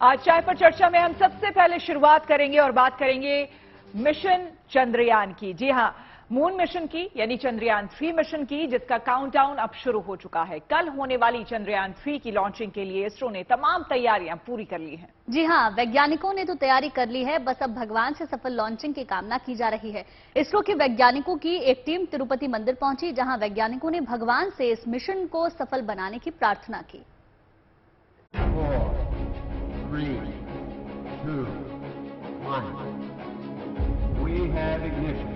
आज चाय पर चर्चा में हम सबसे पहले शुरुआत करेंगे और बात करेंगे मिशन चंद्रयान की। जी हां, मून मिशन की यानी चंद्रयान 3 मिशन की, जिसका काउंटडाउन अब शुरू हो चुका है। कल होने वाली चंद्रयान 3 की लॉन्चिंग के लिए इसरो ने तमाम तैयारियां पूरी कर ली हैं। जी हां, वैज्ञानिकों ने तो तैयारी कर ली है, बस अब भगवान से सफल लॉन्चिंग की कामना की जा रही है। इसरो के वैज्ञानिकों की एक टीम तिरुपति मंदिर पहुंची, जहां वैज्ञानिकों ने भगवान से इस मिशन को सफल बनाने की प्रार्थना की। 4, 3, 2, 1. We have ignition.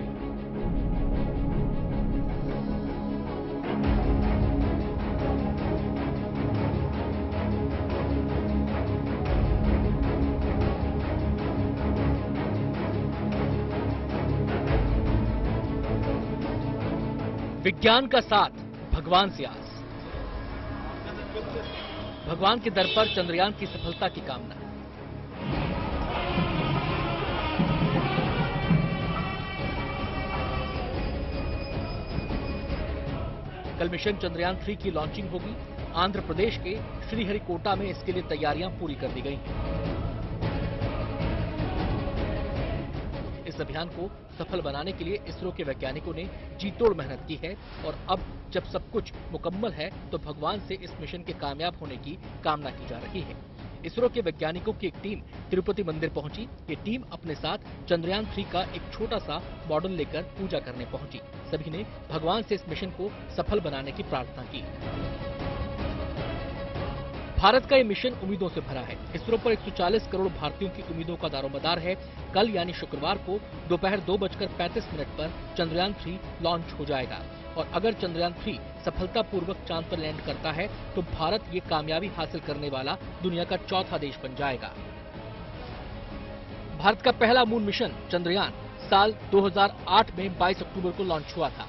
विज्ञान का साथ, भगवान से आस। भगवान के दर पर चंद्रयान की सफलता की कामना। कल मिशन चंद्रयान 3 की लॉन्चिंग होगी। आंध्र प्रदेश के श्रीहरिकोटा में इसके लिए तैयारियां पूरी कर दी गई हैं। इस अभियान को सफल बनाने के लिए इसरो के वैज्ञानिकों ने जीतोड़ मेहनत की है और अब जब सब कुछ मुकम्मल है तो भगवान से इस मिशन के कामयाब होने की कामना की जा रही है। इसरो के वैज्ञानिकों की एक टीम तिरुपति मंदिर पहुंची। ये टीम अपने साथ चंद्रयान 3 का एक छोटा सा मॉडल लेकर पूजा करने पहुंची। सभी ने भगवान से इस मिशन को सफल बनाने की प्रार्थना की। भारत का ये मिशन उम्मीदों से भरा है। इसरो पर 140 करोड़ भारतीयों की उम्मीदों का दारोमदार है। कल यानी शुक्रवार को दोपहर 2:35 पर चंद्रयान 3 लॉन्च हो जाएगा और अगर चंद्रयान 3 सफलतापूर्वक चांद पर लैंड करता है तो भारत ये कामयाबी हासिल करने वाला दुनिया का चौथा देश बन जाएगा। भारत का पहला मून मिशन चंद्रयान साल 2008 में 22 अक्टूबर को लॉन्च हुआ था।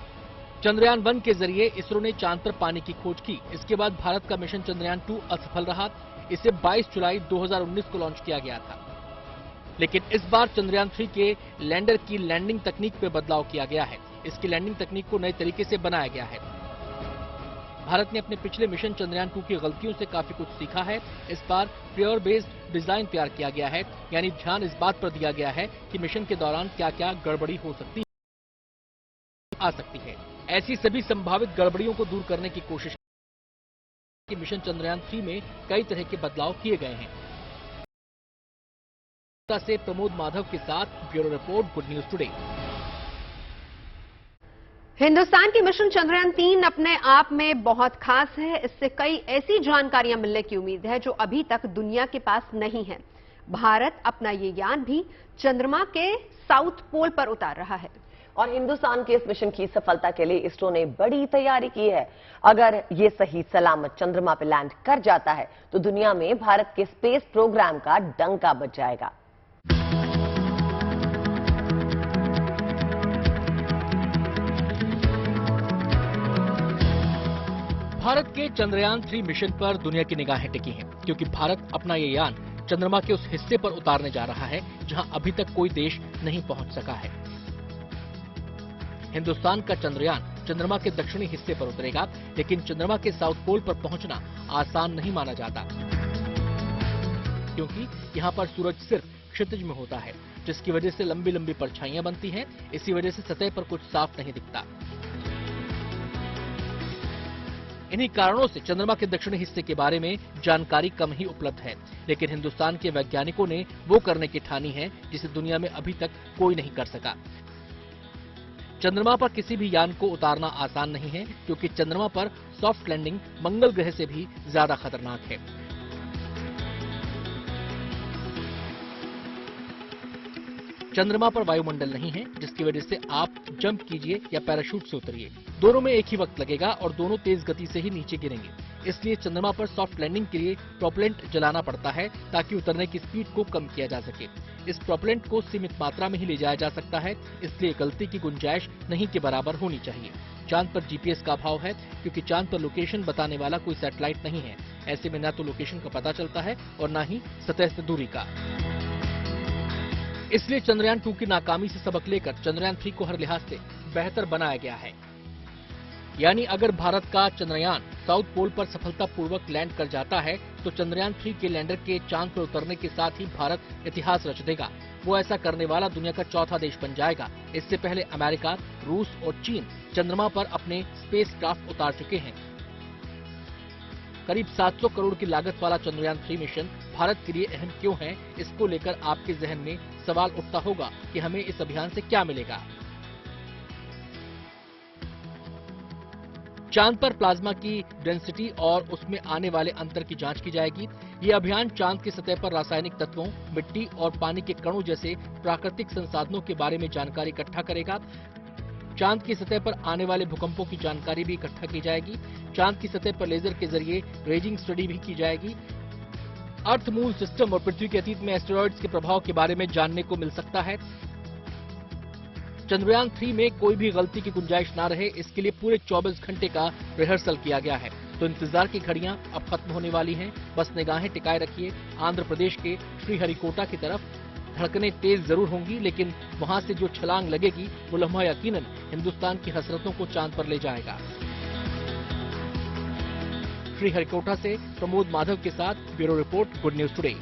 चंद्रयान 1 के जरिए इसरो ने चांद पर पानी की खोज की। इसके बाद भारत का मिशन चंद्रयान 2 असफल रहा। इसे 22 जुलाई 2019 को लॉन्च किया गया था, लेकिन इस बार चंद्रयान 3 के लैंडर की लैंडिंग तकनीक में बदलाव किया गया है। इसकी लैंडिंग तकनीक को नए तरीके से बनाया गया है। भारत ने अपने पिछले मिशन चंद्रयान 2 की गलतियों से काफी कुछ सीखा है। इस बार प्योर बेस्ड डिजाइन तैयार किया गया है, यानी ध्यान इस बात पर दिया गया है कि मिशन के दौरान क्या क्या गड़बड़ी हो सकती है। ऐसी सभी संभावित गड़बड़ियों को दूर करने की कोशिश की। मिशन चंद्रयान 3 में कई तरह के बदलाव किए गए हैं। से प्रमोद माधव के साथ bureau report, good news today. Hindustan की मिशन चंद्रयान 3 अपने आप में बहुत खास है। इससे कई ऐसी जानकारियां मिलने की उम्मीद है जो अभी तक दुनिया के पास नहीं है। भारत अपना ये यान भी चंद्रमा के साउथ पोल पर उतार रहा है और हिंदुस्तान के इस मिशन की सफलता के लिए इसरो ने बड़ी तैयारी की है। अगर ये सही सलामत चंद्रमा पर लैंड कर जाता है तो दुनिया में भारत के स्पेस प्रोग्राम का डंका बज जाएगा। भारत के चंद्रयान 3 मिशन पर दुनिया की निगाहें टिकी हैं, क्योंकि भारत अपना ये यान चंद्रमा के उस हिस्से पर उतारने जा रहा है जहां अभी तक कोई देश नहीं पहुंच सका है। हिंदुस्तान का चंद्रयान चंद्रमा के दक्षिणी हिस्से पर उतरेगा, लेकिन चंद्रमा के साउथ पोल पर पहुंचना आसान नहीं माना जाता, क्योंकि यहां पर सूरज सिर्फ क्षितिज में होता है, जिसकी वजह से लंबी लंबी परछाइयां बनती हैं। इसी वजह से सतह पर कुछ साफ नहीं दिखता। इन्हीं कारणों से चंद्रमा के दक्षिणी हिस्से के बारे में जानकारी कम ही उपलब्ध है, लेकिन हिंदुस्तान के वैज्ञानिकों ने वो करने की ठानी है जिसे दुनिया में अभी तक कोई नहीं कर सका। चंद्रमा पर किसी भी यान को उतारना आसान नहीं है, क्योंकि चंद्रमा पर सॉफ्ट लैंडिंग मंगल ग्रह से भी ज्यादा खतरनाक है। चंद्रमा पर वायुमंडल नहीं है, जिसकी वजह से आप जंप कीजिए या पैराशूट से उतरिए, दोनों में एक ही वक्त लगेगा और दोनों तेज गति से ही नीचे गिरेंगे। इसलिए चंद्रमा पर सॉफ्ट लैंडिंग के लिए प्रोपेलेंट जलाना पड़ता है ताकि उतरने की स्पीड को कम किया जा सके। इस प्रोपेलेंट को सीमित मात्रा में ही ले जाया जा सकता है, इसलिए गलती की गुंजाइश नहीं के बराबर होनी चाहिए। चांद पर जीपीएस का अभाव है, क्योंकि चांद पर लोकेशन बताने वाला कोई सैटेलाइट नहीं है। ऐसे में न तो लोकेशन का पता चलता है और न ही सतह से दूरी का। इसलिए चंद्रयान 2 की नाकामी से सबक लेकर चंद्रयान 3 को हर लिहाज से बेहतर बनाया गया है। यानी अगर भारत का चंद्रयान साउथ पोल पर सफलतापूर्वक लैंड कर जाता है तो चंद्रयान 3 के लैंडर के चांद पर उतरने के साथ ही भारत इतिहास रच देगा। वो ऐसा करने वाला दुनिया का चौथा देश बन जाएगा। इससे पहले अमेरिका, रूस और चीन चंद्रमा पर अपने स्पेसक्राफ्ट उतार चुके हैं। करीब 700 करोड़ की लागत वाला चंद्रयान 3 मिशन भारत के लिए अहम क्यों है, इसको लेकर आपके जहन में सवाल उठता होगा कि हमें इस अभियान से क्या मिलेगा। चांद पर प्लाज्मा की डेंसिटी और उसमें आने वाले अंतर की जांच की जाएगी। ये अभियान चांद की सतह पर रासायनिक तत्वों, मिट्टी और पानी के कणों जैसे प्राकृतिक संसाधनों के बारे में जानकारी इकट्ठा करेगा। चांद की सतह पर आने वाले भूकंपों की जानकारी भी इकट्ठा की जाएगी। चांद की सतह पर लेजर के जरिए रेजिंग स्टडी भी की जाएगी। अर्थ मून सिस्टम और पृथ्वी के अतीत में एस्टेरॉइड्स के प्रभाव के बारे में जानने को मिल सकता है। चंद्रयान 3 में कोई भी गलती की गुंजाइश ना रहे, इसके लिए पूरे 24 घंटे का रिहर्सल किया गया है। तो इंतजार की घड़ियां अब खत्म होने वाली हैं। बस निगाहें टिकाए रखिए आंध्र प्रदेश के श्रीहरिकोटा की तरफ। धड़कनें तेज जरूर होंगी, लेकिन वहां से जो छलांग लगेगी वो लम्हा यकीनन हिंदुस्तान की हसरतों को चांद पर ले जाएगा। श्रीहरिकोटा से प्रमोद माधव के साथ bureau report, good news today.